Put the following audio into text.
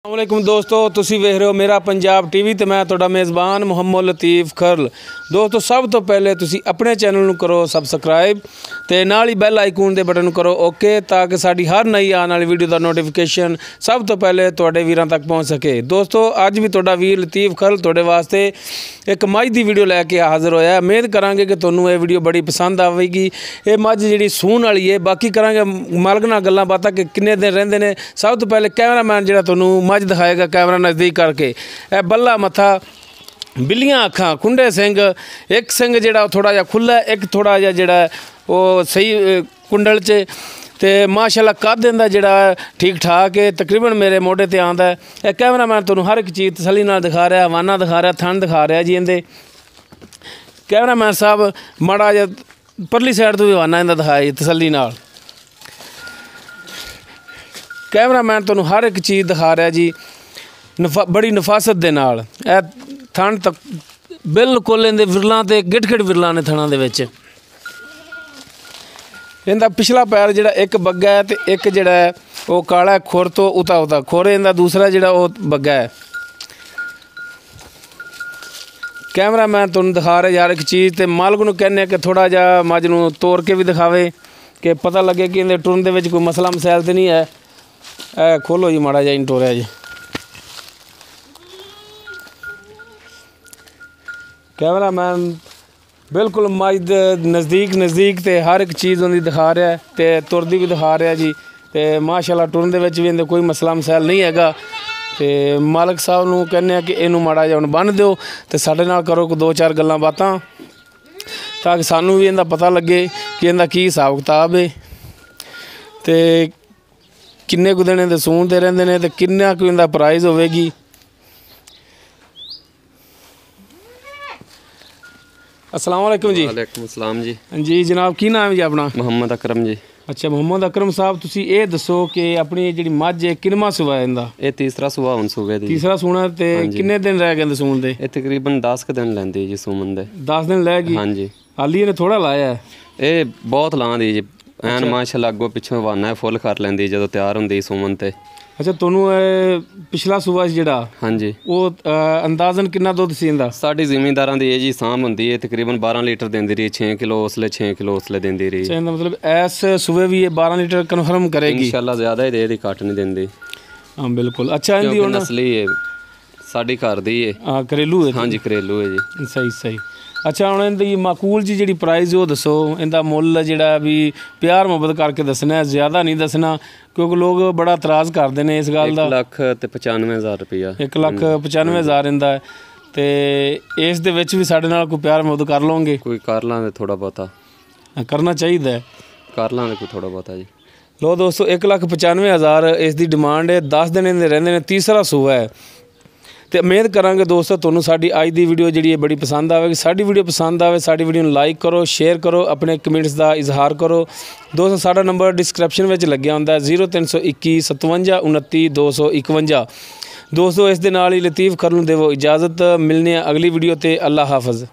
अस्सलामुअलैकुम दोस्तों, तुसी वेख रहे हो मेरा पंजाब टीवी ते मैं तुहाडा मेज़बान मुहम्मद लतीफ़ खरल। दोस्तों सब तो पहले तुसी अपने चैनल नूं करो सबसक्राइब ते नाल ही बैल आइकन दे बटन करो ओके ताकि साडी हर नई आने वाली वीडियो दा नोटिफिकेशन सब तो पहले तुहाडे वीरां तक पहुँच सके। दोस्तों अज भी तुहाडा वीर लतीफ़ खरल तुहाडे वास्ते एक मझ दी वीडियो लैके हाज़र होया। उम्मीद करांगे कि तुहानूं ये वीडियो बड़ी पसंद आवेगी। ये मझ जिहड़ी सूण वाली है, बाकी करांगे मालक नाल गल्लां बातां कि किन्ने दिन रहिंदे ने। सब तो पहले कैमरामैन जिहड़ा तुहानूं मझ दिखाएगा कैमरा नज़दीक करके। ए बल्ला मत्था, बिल्लियां अखां, खुंडे सिंग, एक सिंग जिहड़ा थोड़ा जिहा खुला है, एक थोड़ा जिहा जिहड़ा वो सही कुंडल च ते माशाअल्लाह कद इंदा जिहड़ा ठीक ठाक है, तकरीबन मेरे मोढे ते आंदा है। ए कैमरामैन तुहानूं हर एक चीज़ तसल्ली नाल दिखा रहा, हवाना दिखा रहा, थन दिखा रहा जी इंदे। कैमरामैन साहब माड़ा जिहा परली साइड तो भी हवाना इंदा दिखाया तसल्ली नाल। कैमरामैन तुहानूं हर एक चीज़ दिखा रहा जी बड़ी नफासत दे नाल। ए थन तक बिल्कुल इंदे विरलां ते गिट विरलां ने थणां दे विच। इंदा पिछला पैर जिहड़ा एक बग्गा है ते एक जिहड़ा है वो काला है, खुर तो उता खुर इंदा दूसरा जिहड़ा वो बग्गा है। कैमरामैन तुहानूं दिखा रहे हर एक चीज़ ते मालक नूं कहने कि थोड़ा जिहा मझ नूं तोड़ के भी दिखावे कि पता लगे कि इंदे टुरन दे विच कोई मसला मसैल ते नहीं है। ए खोलो जी माड़ा जिहा टोरिया जी। कैमरामैन बिल्कुल मझ दे नज़दीक ते हर एक चीज़ उन्दी दिखा रहा है ते तुरदी भी दिखा रहा जी। ते माशाअल्लाह टुरन दे विच भी इंदे कोई मसला मसैल नहीं हैगा। ते मालक साहब नूं कहने कि इनू माड़ा जिहा हुण बन दिओ ते साडे नाल करो कोई दो चार गल्लां बातां ताकि सानू भी इंदा पता लगे कि इंदा की हिसाब किताब है ते किन्ने कुछ दिन इंदे सूण दे रहिंदे ने ते किन्ना कुछ इंदा प्राइज़ होवेगी। अस्सलाम वालेकुम जी। वालेकुम अस्सलाम जी। जी जनाब की नाम है जी अपना? मोहम्मद अकरम जी। अच्छा मोहम्मद अकरम साहब, तुसी ये दसो कि अपनी जिहड़ी मझ है किनवा सूआ है इंदा? ये तीसरा सूआ हुण सूबे दी। तीसरा सूना ते किन्ने दिन रह गए सूण दे? ये तकरीबन 10 दिन लैंदी जी सूमन दे। 10 दिन रह गई? हाँ जी। हाली ने थोड़ा लाया है? ये बहुत लांदी जी, एन माशाअल्लाह अगों पिछों वाना फुल कर लैंदी जदों तैयार हुंदी सूमन ते। अच्छा तुहानूं पिछला सूआ जिहड़ा हाँ जी वो अंदाजन कितना दुध सी इंदा? साडी जिमींदारां दी जी साम हुंदी है तकरीबन 12 लीटर देंदी रही, 6 किलो उसले 6 किलो उसले देंदी रही। अच्छा मतलब ऐस सूबे भी ये 12 लीटर कन्फर्म करेगी इंशाअल्लाह, ज़्यादा ही दे दी, घट नहीं देंदी। हाँ बिल्कुल। अच्छा इंदी हुण नस्ली है साडी घर दी है। हाँ घरेलू है? हाँ जी घरेलू है जी। सही। अच्छा हुण इंदी माकूल जी जिहड़ी प्राइज़ वो दसो, इंदा मुੱਲ जिहड़ा भी प्यार मुहब्बत करके दसना है, ज़्यादा नहीं दसना क्योंकि लोग बड़ा इतराज़ करते हैं इस गल का। 1,95,000 रुपया। 1,95,000 इंदा है ते इस दे विच भी साडे नाल कोई प्यार मुहब्बत कर लोगे? कोई कर लांगे थोड़ा बहुता, करना चाहिए कर लांगे कोई थोड़ा बहुता जी। लो दोस्तों 1,95,000 इस दी डिमांड है। 10 दिन इहदे रहिंदे ने, तीसरा सूआ है। तो उम्मीद करांगे दोस्तों तुहानूं साडी अज दी वीडियो जिहड़ी है बड़ी पसंद आवेगी। साडी वीडियो पसंद आवे साडी वीडियो नूं लाइक करो, शेयर करो, अपने कमेंट्स का इजहार करो। दोस्तों साडा नंबर डिस्क्रिप्शन में लग्या हुंदा है 0321 57 29 251। दोस्तों इस दे नाल ही लतीफ़ खरल नूं देवो इजाज़त। मिलने अगली वीडियो ते। अल्लाह हाफिज़।